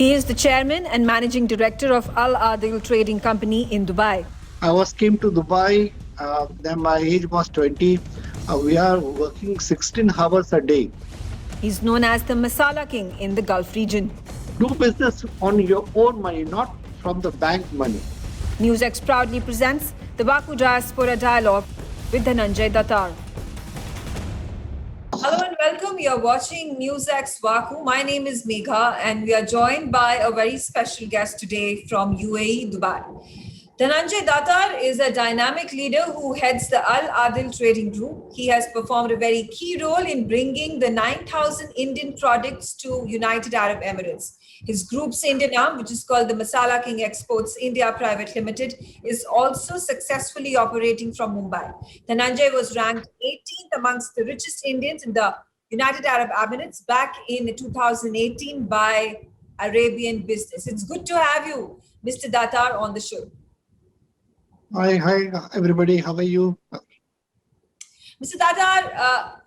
He is the chairman and managing director of Al Adil Trading Company in Dubai. Came to Dubai, then my age was 20. We are working 16 hours a day. He's known as the Masala King in the Gulf region. Do business on your own money, not from the bank money. NewsX proudly presents the Baku Diaspora Dialogue with Dhananjay Datar. Hello and welcome. You're watching NewsX Baku. My name is Megha and we are joined by a very special guest today from UAE, Dubai. Dhananjay Datar is a dynamic leader who heads the Al Adil Trading Group. He has performed a very key role in bringing the 9,000 Indian products to United Arab Emirates. His group's Indian arm, which is called the Masala King Exports India Private Limited, is also successfully operating from Mumbai. Dhananjay was ranked 18th amongst the richest Indians in the United Arab Emirates back in 2018 by Arabian Business. It's good to have you, Mr. Datar, on the show. Hi, everybody. How are you? Mr. Datar,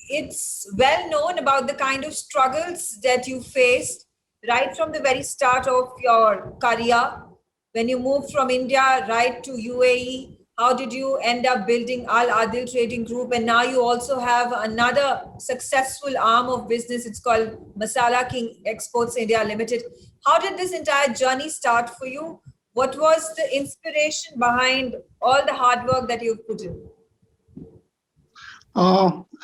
it's well known about the kind of struggles that you faced right from the very start of your career. When you moved from India right to UAE, how did you end up building Al Adil Trading Group? And now you also have another successful arm of business. It's called Masala King Exports India Limited. How did this entire journey start for you? What was the inspiration behind all the hard work that you've put in?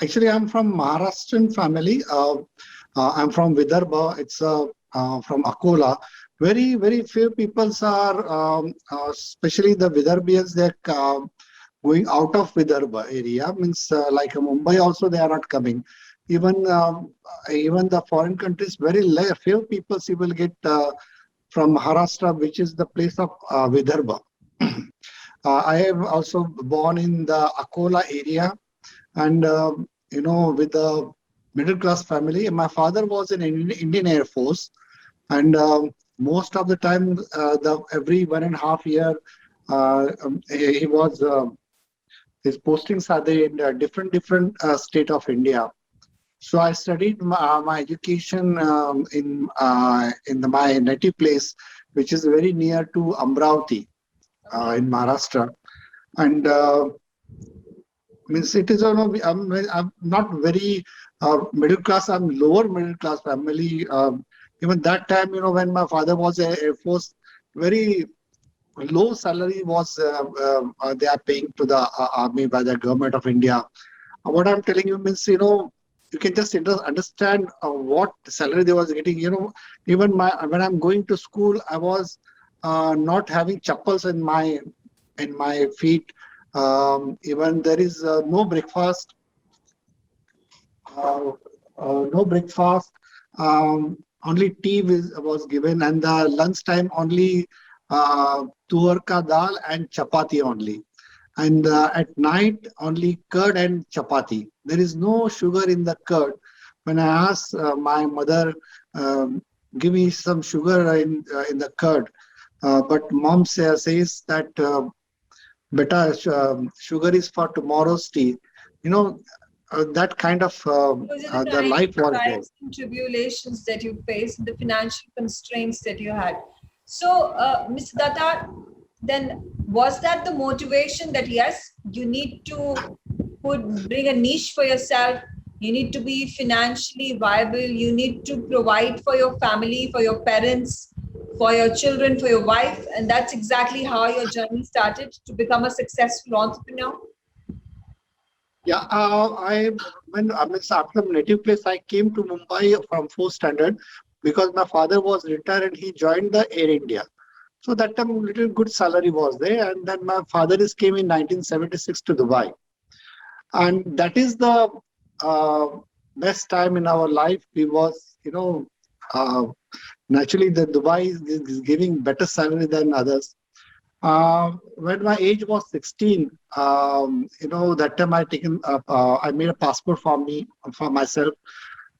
Actually, I'm from Maharashtrian family. I'm from Vidarbha. It's from Akola. Very, very few people are, especially the Vidarbhians, they're going out of Vidarbha area. Means like Mumbai also, they are not coming. Even the foreign countries, very few people you will get from Maharashtra, which is the place of Vidarbha. I have also born in the Akola area. And, with a middle class family, my father was in Indian Air Force. And most of the time, every 1.5 year, he was, his postings are there in different state of India. So I studied my education in my native place, which is very near to Amravati in Maharashtra. And means it is, I'm not very middle class, I'm lower middle class family. Even that time, when my father was in Air Force, very low salary was they are paying to the army by the government of India. What I'm telling you means, you can just understand what salary they was getting. Even when I'm going to school, I was not having chappals in my feet. Even there is no breakfast. No breakfast. Only tea was given, and the lunchtime only tuar ka dal and chapati only. And at night, only curd and chapati. There is no sugar in the curd. When I asked my mother, give me some sugar in the curd. But mom says that, beta, sugar is for tomorrow's tea. That kind of the life was there. And tribulations that you faced, the financial constraints that you had. So, Mr. Datar, then was that the motivation that yes, you need to bring a niche for yourself, you need to be financially viable, you need to provide for your family, for your parents, for your children, for your wife, and that's exactly how your journey started to become a successful entrepreneur? Yeah, after native place, I came to Mumbai from 4th standard because my father was retired and he joined the Air India. So that time, little good salary was there, and then my father came in 1976 to Dubai, and that is the best time in our life. We was, naturally the Dubai is giving better salary than others. When my age was 16, that time I made a passport for myself.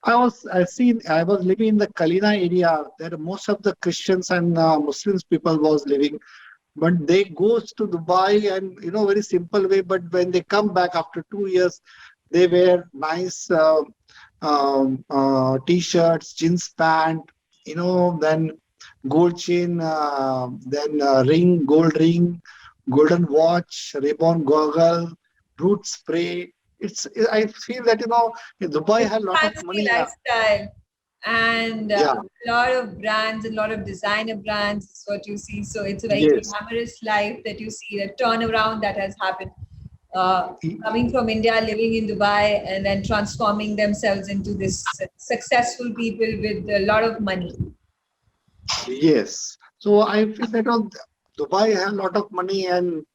I was living in the Kalina area. There most of the Christians and Muslims people was living, but they goes to Dubai and very simple way. But when they come back after 2 years, they wear nice t-shirts, jeans pant, then gold chain, then gold ring, golden watch, ribbon goggle, root spray. I feel that, Dubai It's has a lot of fancy money. lifestyle and Yeah, a lot of brands, a lot of designer brands is what you see. So it's a very yes. glamorous life that you see, the turnaround that has happened. Uh, Y- Coming from India, living in Dubai, and then transforming themselves into this successful people with a lot of money. Yes. So I feel that Dubai has a lot of money, and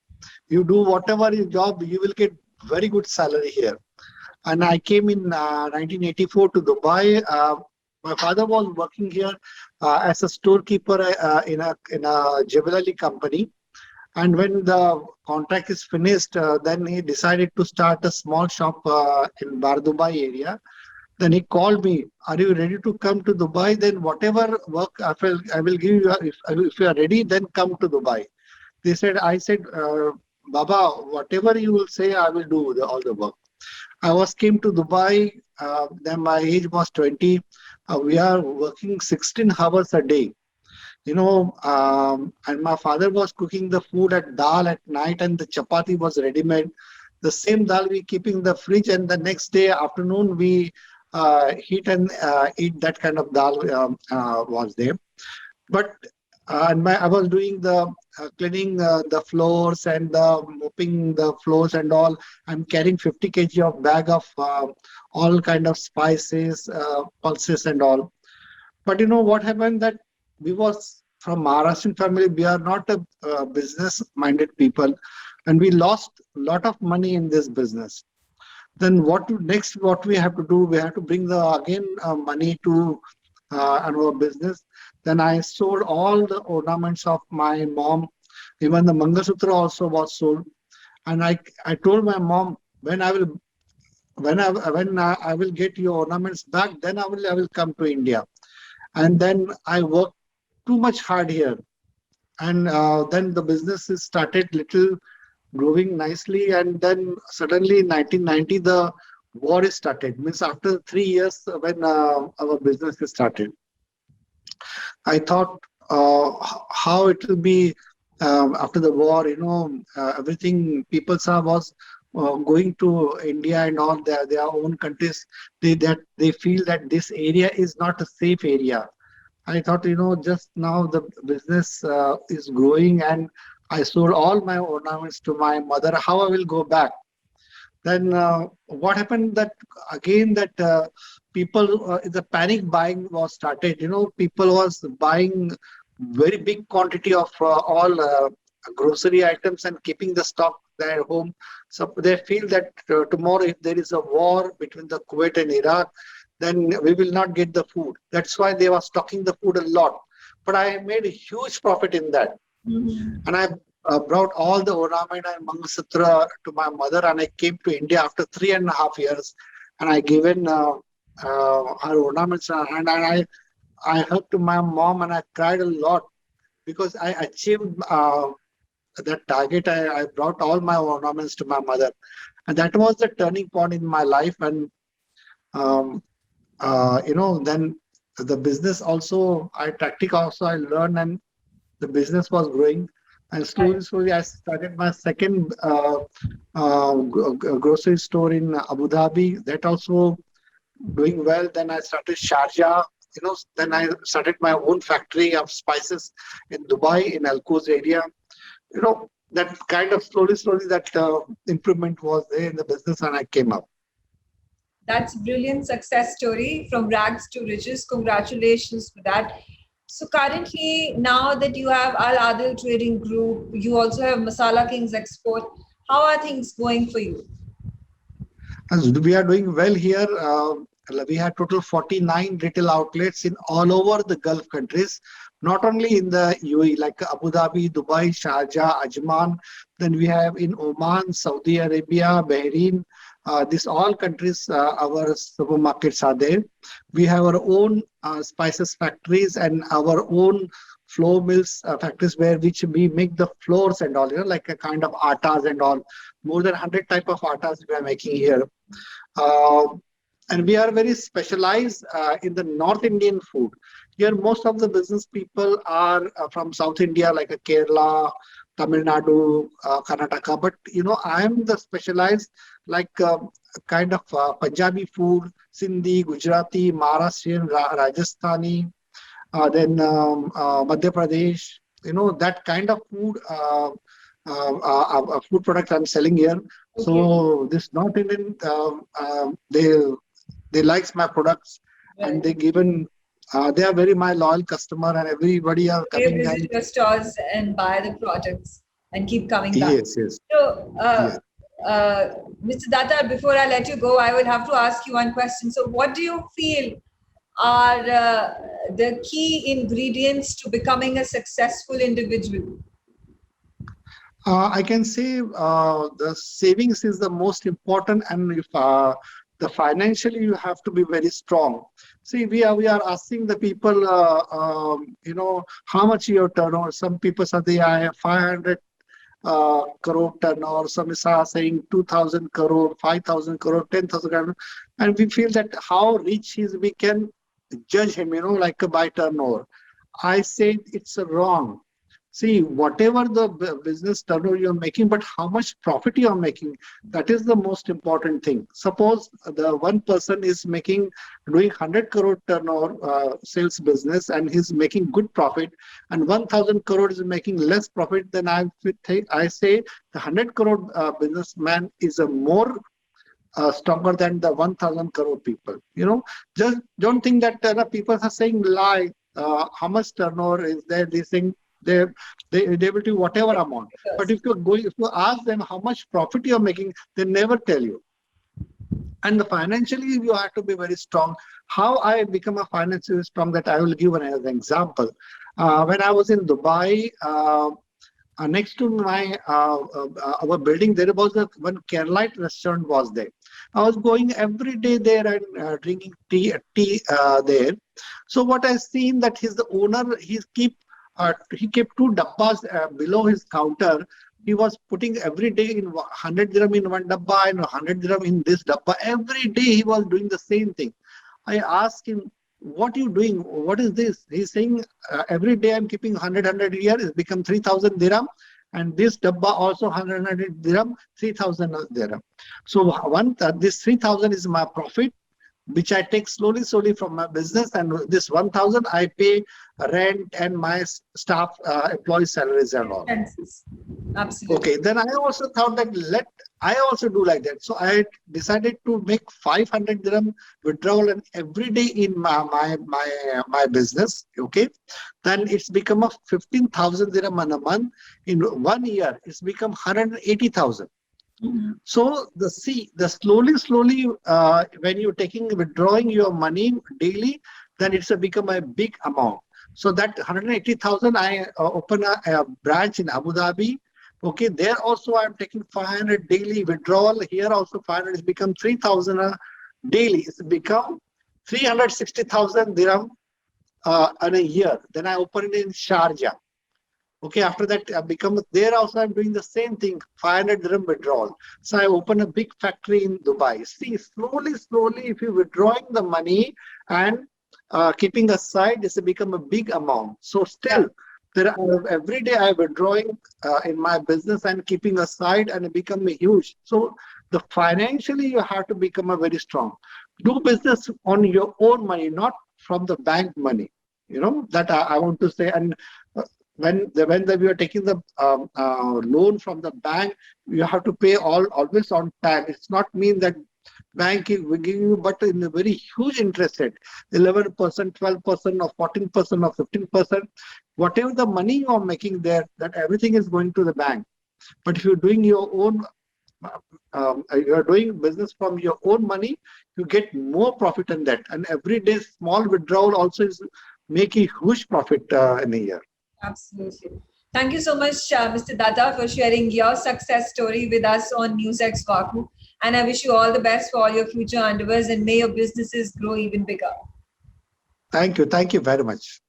you do whatever your job, you will get very good salary here. And I came in 1984 to Dubai. My father was working here as a storekeeper in a Jebel Ali company. And when the contract is finished, then he decided to start a small shop in Bar Dubai area. Then he called me, "Are you ready to come to Dubai? Then whatever work I will give you. If you are ready, then come to Dubai." I said, Baba, whatever you will say, I will do all the work. I was came to Dubai. Then my age was 20. We are working 16 hours a day. And my father was cooking the food at dal at night, and the chapati was ready made. The same dal we keep in the fridge, and the next day afternoon we heat and eat that kind of dal was there. But I was doing the cleaning the floors and mopping the floors and all. I'm carrying 50 kg of bag of all kind of spices, pulses and all. But what happened that we was from Maharashtrian family. We are not a business-minded people, and we lost a lot of money in this business. Then next? What we have to do? We have to bring the again money to our business. Then I sold all the ornaments of my mom. Even the Mangalsutra also was sold. And I told my mom, when I will get your ornaments back, then I will come to India. And then I worked too much hard here, and then the business is started little growing nicely, and then suddenly in 1990 the war is started. Means after 3 years when our business is started, I thought how it will be after the war. Everything people saw was going to India and all their own countries. They feel that this area is not a safe area. I thought, just now the business is growing, and I sold all my ornaments to my mother. How I will go back? Then what happened that again that the panic buying was started. People was buying very big quantity of all grocery items and keeping the stock there at home. So they feel that tomorrow if there is a war between the Kuwait and Iraq, then we will not get the food. That's why they were stocking the food a lot. But I made a huge profit in that. Mhm. And I brought all the ornament and Mangalsutra to my mother, and I came to India after 3.5 years, and I given her ornaments in her hand, and I hugged to my mom, and I cried a lot because I achieved that target. I brought all my ornaments to my mother, and that was the turning point in my life. And um, then the business also, tactic also I learned, and the business was growing. And slowly, slowly, I started my second grocery store in Abu Dhabi. That also doing well. Then I started Sharjah. Then I started my own factory of spices in Dubai, in Al Quoz area. That kind of slowly, slowly, that improvement was there in the business, and I came up. That's a brilliant success story from rags to riches. Congratulations for that. So currently, now that you have Al Adil Trading Group, you also have Masala Kings Export. How are things going for you? As we are doing well here. We have total 49 retail outlets in all over the Gulf countries, not only in the UAE, like Abu Dhabi, Dubai, Sharjah, Ajman. Then we have in Oman, Saudi Arabia, Bahrain. These all countries, our supermarkets are there. We have our own spices factories and our own flour mills factories where which we make the flours and all, like a kind of atas and all. More than 100 type of atas we are making here. Uh, and we are very specialized in the North Indian food. Here, most of the business people are from South India, like Kerala, Tamil Nadu, Karnataka. But I am the specialized like kind of Punjabi food, Sindhi, Gujarati, Maharashtrian, Rajasthani, then Madhya Pradesh. That kind of food products I'm selling here. Okay. So this North Indian, they likes my products, and Right. they given they are very my loyal customer, and everybody are They coming visit and your stores and buy the products and keep coming back. yes, yes, So, yes. Mr. Datar, before I let you go, I will have to ask you one question. So, what do you feel are the key ingredients to becoming a successful individual? I can say the savings is the most important, and if the financially you have to be very strong. See, we are asking the people, how much your turnover. Some people say I have 500 crore turnover. Some are saying 2,000 crore, 5,000 crore, 10,000 crore, and we feel that how rich he is, we can judge him, like by turnover. I say it's wrong. See, whatever the business turnover you're making, but how much profit you're making, that is the most important thing. Suppose the one person is doing 100 crore turnover sales business, and he's making good profit, and 1,000 crore is making less profit, then I say the 100 crore businessman is a more stronger than the 1,000 crore people. Just don't think that people are saying lie. How much turnover is there? They think they they will do whatever amount. But if you ask them how much profit you're making, they never tell you. And financially, you have to be very strong. How I become a financially strong, that I will give an example. When I was in Dubai, next to my our building, there was one Keralite restaurant was there. I was going every day there and drinking tea there. So what I seen that the owner, he kept two dabbas below his counter. He was putting every day in 100 dirham in one dabba and 100 dirham in this dabba. Every day he was doing the same thing. I asked him, what are you doing? What is this? He's saying, every day I'm keeping 100 here. It's become 3,000 dirham. And this dabba also 100 dirham, 3,000 dirham. So this 3,000 is my profit, which I take slowly from my business, and this 1,000 I pay rent and my staff employee salaries and all. Expenses. Absolutely. Okay, then I also thought that I also do like that. So I decided to make 500 dirham withdrawal and every day in my business. Okay, then it's become a 15,000 dirham in a month. In 1 year, it's become 180,000. Mm-hmm. So the slowly when you're withdrawing your money daily, then it's become a big amount. So that 180,000, I open a branch in Abu Dhabi. Okay, there also I'm taking 500 daily withdrawal. Here also 500 has become 3,000 daily. It's become 360,000 dirham in a year. Then I open it in Sharjah. Okay, after that, there also I'm doing the same thing, 500 dirham withdrawal. So I open a big factory in Dubai. See, slowly, if you're withdrawing the money and keeping aside, it's become a big amount. So still, every day I'm withdrawing in my business and keeping aside, and it become huge. So the financially, you have to become a very strong. Do business on your own money, not from the bank money. That I want to say. And when we are taking the loan from the bank, you have to pay always on time. It's not mean that bank is giving you, but in a very huge interest rate, 11%, 12%, or 14%, or 15%. Whatever the money you are making there, that everything is going to the bank. But if you're doing your own, you're doing business from your own money, you get more profit in that. And every day, small withdrawal also is making huge profit in a year. Absolutely. Thank you so much, Mr. Datar, for sharing your success story with us on NewsX Vaku. And I wish you all the best for all your future endeavors, and may your businesses grow even bigger. Thank you. Thank you very much.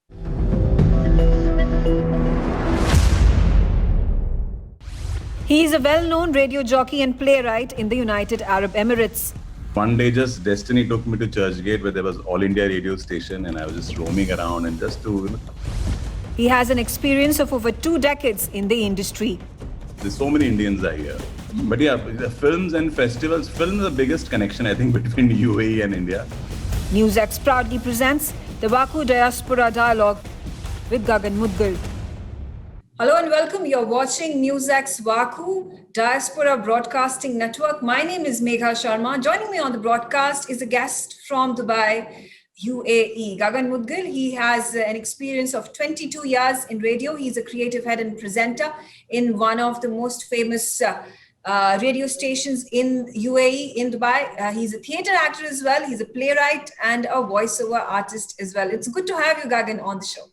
He is a well-known radio jockey and playwright in the United Arab Emirates. One day, just destiny took me to Churchgate, where there was All India radio station, and I was just roaming around and just to. He has an experience of over 2 decades in the industry. There's so many Indians are here. But yeah, the films and festivals, film is the biggest connection, I think, between UAE and India. NewsX proudly presents the Waku Diaspora Dialogue with Gagan Mudgal. Hello and welcome. You're watching NewsX Waku Diaspora Broadcasting Network. My name is Megha Sharma. Joining me on the broadcast is a guest from Dubai, UAE, Gagan Mudgal. He has an experience of 22 years in radio. He's a creative head and presenter in one of the most famous radio stations in UAE, in Dubai. He's a theater actor as well. He's a playwright and a voiceover artist as well. It's good to have you, Gagan, on the show.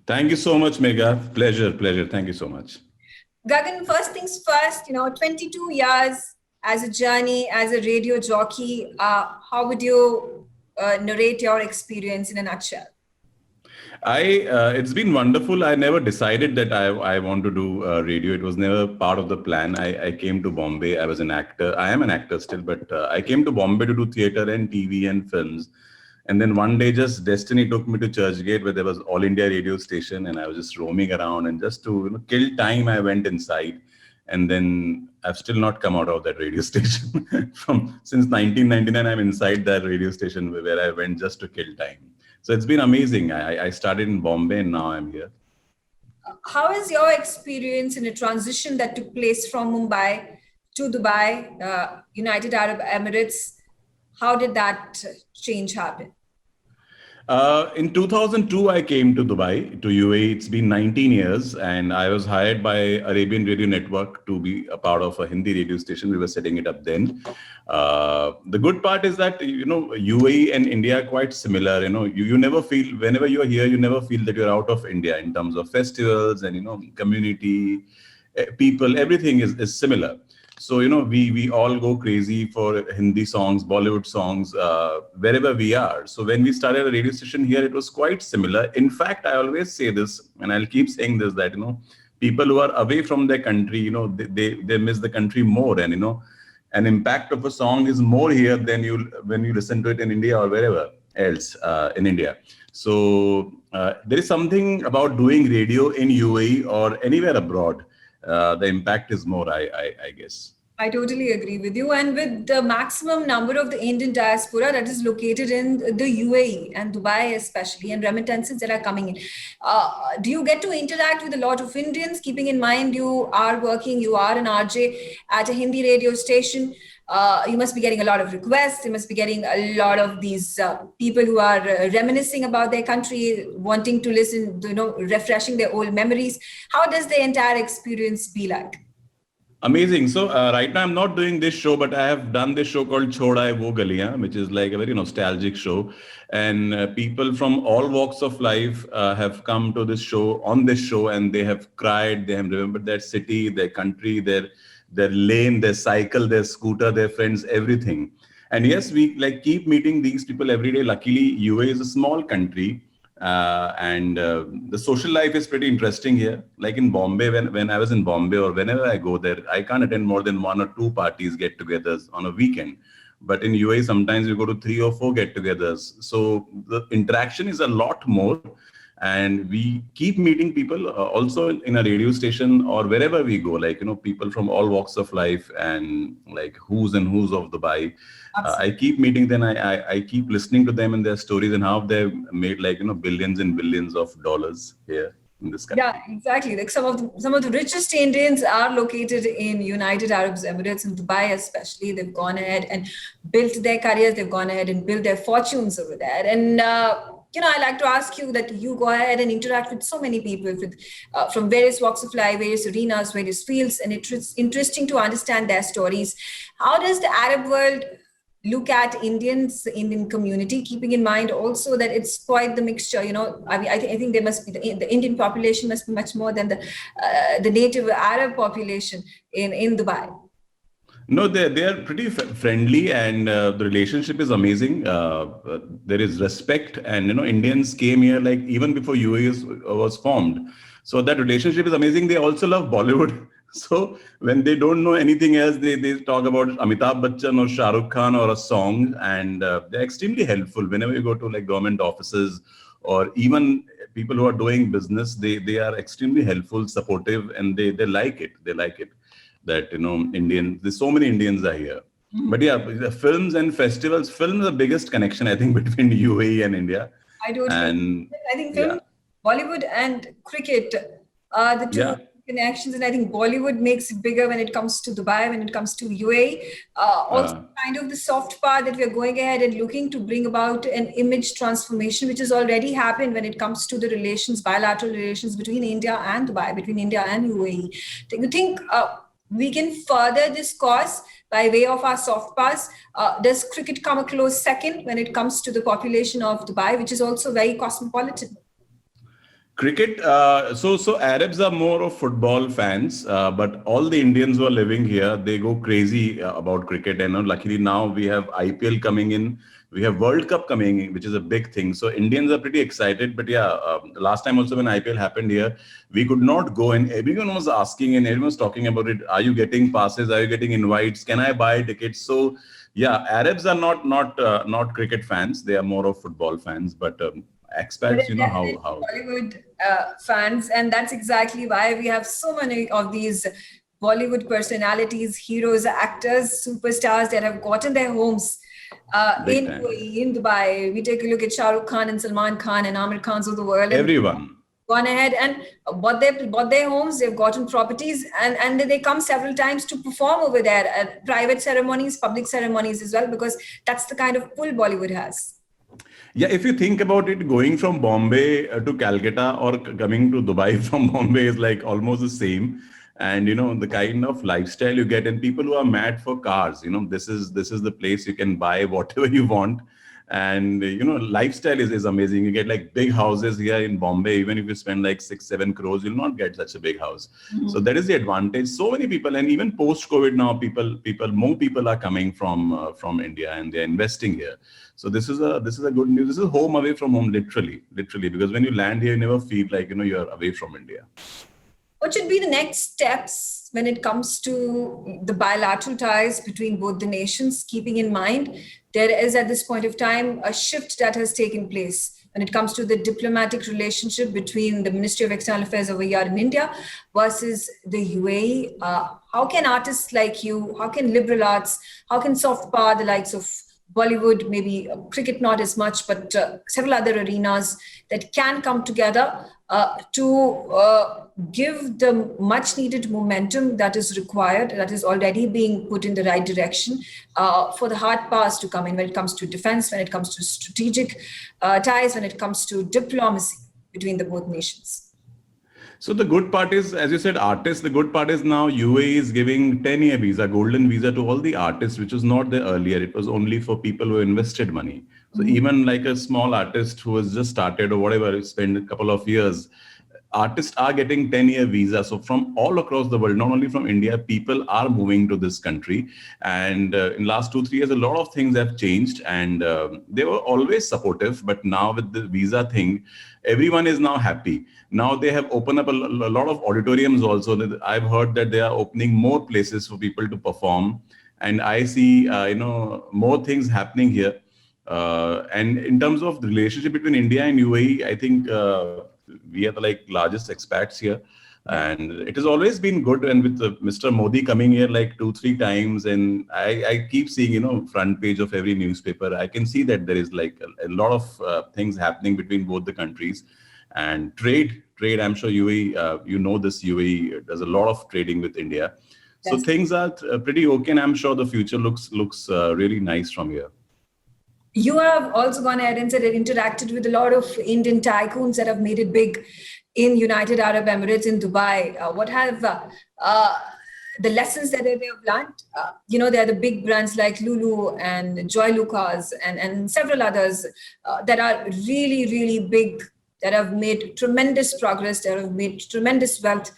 Thank you so much, Megha. Pleasure. Thank you so much. Gagan, first things first, 22 years as a journey, as a radio jockey. How would you narrate your experience in a nutshell? It's been wonderful. I never decided that I want to do radio. It was never part of the plan. I came to Bombay. I was an actor. I am an actor still, but I came to Bombay to do theater and TV and films. And then one day, just destiny took me to Churchgate, where there was All India radio station, and I was just roaming around and just to kill time, I went inside. And then I've still not come out of that radio station. Since 1999, I'm inside that radio station where I went just to kill time. So it's been amazing. I started in Bombay and now I'm here. How is your experience in a transition that took place from Mumbai to Dubai, United Arab Emirates? How did that change happen? In 2002, I came to Dubai, to UAE. It's been 19 years, and I was hired by Arabian Radio Network to be a part of a Hindi radio station. We were setting it up then. The good part is that, UAE and India are quite similar. You never feel, whenever you're here, you never feel that you're out of India in terms of festivals and, community, people, everything is similar. So, we all go crazy for Hindi songs, Bollywood songs, wherever we are. So when we started a radio station here, it was quite similar. In fact, I always say this, and I'll keep saying this, that, people who are away from their country, they miss the country more. And, an impact of a song is more here than when you listen to it in India or wherever else in India. So there is something about doing radio in UAE or anywhere abroad. The impact is more, I guess. I totally agree with you. And with the maximum number of the Indian diaspora that is located in the UAE and Dubai especially, and remittances that are coming in, do you get to interact with a lot of Indians, keeping in mind you are an RJ at a Hindi radio station? You must be getting a lot of requests. You must be getting a lot of these people who are reminiscing about their country, wanting to listen, refreshing their old memories. How does the entire experience be like? Amazing. So right now I'm not doing this show, but I have done this show called Choda Hai Wo Galiyan, which is like a very nostalgic show. And people from all walks of life have come to this show, and they have cried. They have remembered their city, their country, their lane, their cycle, their scooter, their friends, everything. And yes, we keep meeting these people every day. Luckily, UAE is a small country, and the social life is pretty interesting here. Like in Bombay, when I was in Bombay or whenever I go there, I can't attend more than 1 or 2 parties, get-togethers on a weekend. But in UAE, sometimes we go to 3 or 4 get-togethers. So the interaction is a lot more. And we keep meeting people also in a radio station or wherever we go, people from all walks of life and who's and who's of Dubai. I keep meeting them. I keep listening to them and their stories and how they've made billions and billions of dollars here in this country. Yeah, exactly. Like some of the richest Indians are located in United Arab Emirates and Dubai especially. They've gone ahead and built their careers. They've gone ahead and built their fortunes over there. And I like to ask you that you go ahead and interact with so many people from various walks of life, various arenas, various fields, and it's interesting to understand their stories. How does the Arab world look at Indian community, keeping in mind also that it's quite the mixture? I think there must be the Indian population must be much more than the native Arab population in Dubai. No, they are pretty friendly, and the relationship is amazing. There is respect, and Indians came here even before UAE was formed. So that relationship is amazing. They also love Bollywood. So when they don't know anything else, they talk about Amitabh Bachchan or Shah Rukh Khan or a song, and they're extremely helpful whenever you go to like government offices or even people who are doing business. They are extremely helpful, supportive, and they like it. They like it that there's so many Indians are here. But yeah, the films and festivals, film is the biggest connection I think between UAE and India. I don't And I think film, yeah, Bollywood and cricket are the two yeah, connections, and I think Bollywood makes it bigger when it comes to Dubai, when it comes to UAE. Also, kind of the soft part that we are going ahead and looking to bring about an image transformation, which has already happened when it comes to the relations, bilateral relations between India and Dubai, between India and UAE. Do you think we can further this cause by way of our soft pass? Does cricket come a close second when it comes to the population of Dubai, which is also very cosmopolitan? cricket. So Arabs are more of football fans, but all the Indians who are living here, they go crazy about cricket. And luckily now we have IPL coming in, we have World Cup coming in, which is a big thing. So Indians are pretty excited. But yeah, last time also when IPL happened here, we could not go, and everyone was asking and everyone was talking about it. Are you getting passes? Are you getting invites? Can I buy tickets? So yeah, Arabs are not cricket fans. They are more of football fans. But expats, But how. Bollywood fans, and that's exactly why we have so many of these Bollywood personalities, heroes, actors, superstars that have gotten their homes Big in time. UAE, in Dubai. We take a look at Shah Rukh Khan and Salman Khan and Amir Khans of the world. And Everyone. gone ahead and bought their homes, they've gotten properties, and they come several times to perform over there at private ceremonies, public ceremonies as well, because that's the kind of pull Bollywood has. Yeah, if you think about it, going from Bombay to Calcutta or coming to Dubai from Bombay is like almost the same. And the kind of lifestyle you get, and people who are mad for cars, this is the place you can buy whatever you want. And lifestyle is amazing. You get like big houses here in Bombay. Even if you spend like 6-7 crores, you'll not get such a big house. So that is the advantage. So many people, and even post COVID now, more people are coming from India, and they're investing here. So this is a good news. This is home away from home, literally, because when you land here, you never feel like you're away from India. What should be the next steps when it comes to the bilateral ties between both the nations, keeping in mind there is at this point of time a shift that has taken place when it comes to the diplomatic relationship between the Ministry of External Affairs over here in India versus the UAE? How can artists like you, how can liberal arts, how can soft power, the likes of Bollywood, maybe cricket not as much, but several other arenas that can come together to give the much needed momentum that is required, that is already being put in the right direction for the hard powers to come in when it comes to defense, when it comes to strategic ties, when it comes to diplomacy between the both nations? So the good part is, as you said, artists, the good part is now UAE is giving 10-year visa, golden visa to all the artists, which was not there earlier. It was only for people who invested money. So even like a small artist who has just started or whatever, spent a couple of years, artists are getting 10-year visa. So from all across the world, not only from India, people are moving to this country. And in last 2-3 years, a lot of things have changed, and they were always supportive. But now with the visa thing, everyone is now happy. Now they have opened up a lot of auditoriums also. I've heard that they are opening more places for people to perform. And I see, more things happening here. And in terms of the relationship between India and UAE, I think we are the largest expats here. And it has always been good. And with Mr. Modi coming here like 2-3 times, and I keep seeing, front page of every newspaper, I can see that there is like a lot of things happening between both the countries. And trade, I'm sure UAE, this UAE does a lot of trading with India. So Yes. things are pretty okay. And I'm sure the future looks really nice from here. You have also gone ahead and said it interacted with a lot of Indian tycoons that have made it big in United Arab Emirates, in Dubai. What have the lessons that they have learned? There are the big brands like Lulu and Joy Lucas and several others that are really, really big, that have made tremendous progress, that have made tremendous wealth,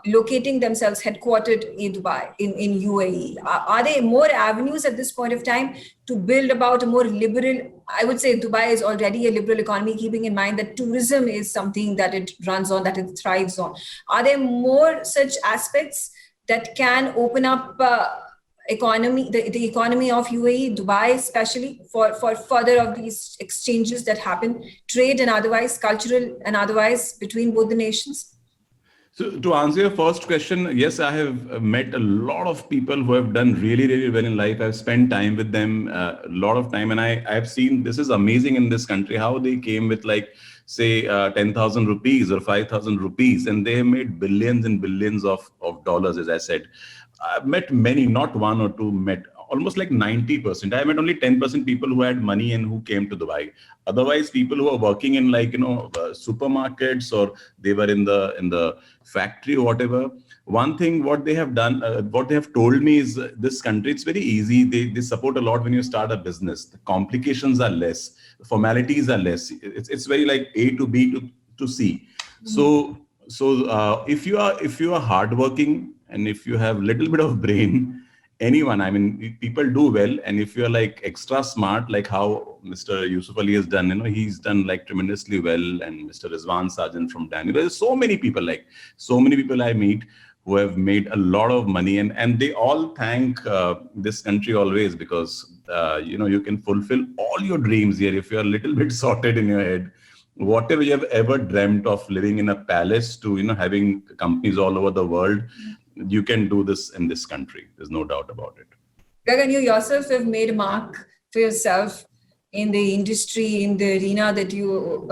locating themselves headquartered in Dubai, in UAE. Are there more avenues at this point of time to build about a more liberal? I would say Dubai is already a liberal economy, keeping in mind that tourism is something that it runs on, that it thrives on. Are there more such aspects that can open up the economy of UAE, Dubai especially, for further of these exchanges that happen, trade and otherwise, cultural and otherwise, between both the nations? So to answer your first question, yes, I have met a lot of people who have done really, really well in life. I've spent time with them, a lot of time, and I have seen this is amazing in this country, how they came with like, say, 10,000 rupees or 5,000 rupees, and they have made billions and billions of dollars, as I said. I've met many, not one or two, met almost like 90%. I met only 10% people who had money and who came to Dubai. Otherwise, people who are working in like, supermarkets, or they were in the factory or whatever. One thing, what they have done, what they have told me is this country, it's very easy. They support a lot when you start a business. The complications are less. The formalities are less. It's very like A to B to C. So if you are hardworking, and if you have little bit of brain, anyone, I mean, people do well. And if you're like extra smart, like how Mr. Yusuf Ali has done, he's done like tremendously well. And Mr. Rizwan Sarjan from Daniel, there's so many people I meet who have made a lot of money, and they all thank this country always, because, you can fulfill all your dreams here if you're a little bit sorted in your head. Whatever you have ever dreamt of, living in a palace to, having companies all over the world, you can do this in this country. There's no doubt about it. Gagan, you yourself have made a mark for yourself in the industry, in the arena that you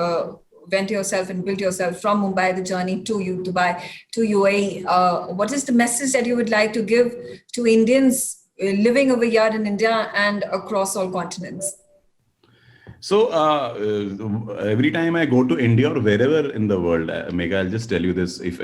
went yourself and built yourself from Mumbai, the journey to Dubai, to UAE. What is the message that you would like to give to Indians living over here in India and across all continents? So every time I go to India or wherever in the world, Megha, I'll just tell you this, if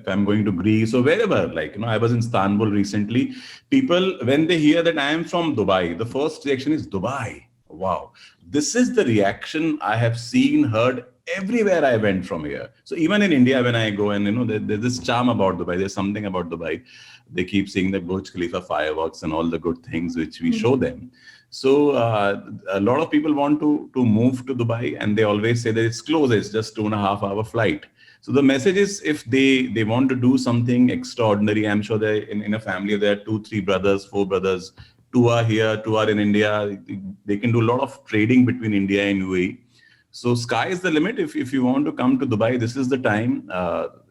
I'm going to Greece or wherever, like, I was in Istanbul recently, people, when they hear that I am from Dubai, the first reaction is Dubai. Wow. This is the reaction I have seen, heard everywhere I went from here. So even in India, when I go and, there's this charm about Dubai, there's something about Dubai. They keep seeing the Burj Khalifa fireworks and all the good things which we show them. So a lot of people want to move to Dubai, and they always say that it's close, it's just 2.5 hour flight. So the message is, if they want to do something extraordinary, I'm sure that in a family there are 2, 3 brothers, 4 brothers, 2 are here, 2 are in India. They can do a lot of trading between India and UAE. So sky is the limit. If you want to come to Dubai, this is the time.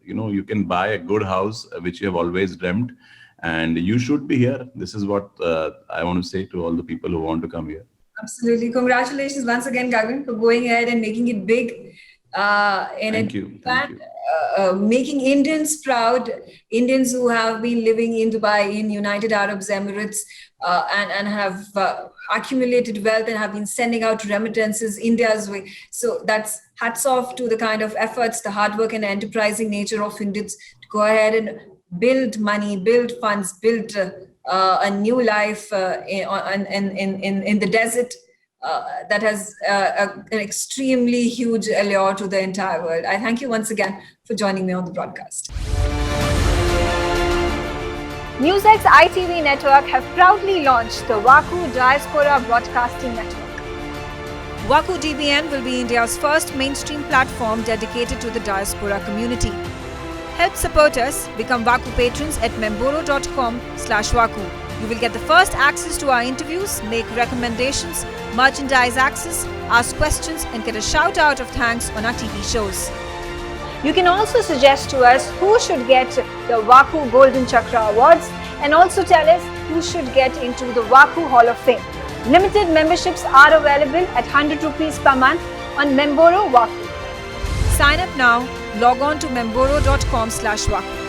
You can buy a good house, which you have always dreamt. And you should be here. This is what I want to say to all the people who want to come here. Absolutely. Congratulations once again, Gagan, for going ahead and making it big. Thank you. Making Indians proud, Indians who have been living in Dubai, in United Arab Emirates, and have accumulated wealth and have been sending out remittances India's way. So that's hats off to the kind of efforts, the hard work and enterprising nature of Indians to go ahead and build money, build funds, build a new life in the desert that has an extremely huge allure to the entire world. I thank you once again for joining me on the broadcast. Newsx ITV network have proudly launched the WAKU Diaspora Broadcasting Network. WAKU DBN will be India's first mainstream platform dedicated to the diaspora community. Help support us. Become WAKU patrons at memboro.com/WAKU. You will get the first access to our interviews, make recommendations, merchandise access, ask questions, and get a shout out of thanks on our TV shows. You can also suggest to us who should get the WAKU Golden Chakra Awards, and also tell us who should get into the WAKU Hall of Fame. Limited memberships are available at 100 rupees per month on Memboro WAKU. Sign up now. Log on to memboro.com/WAKU.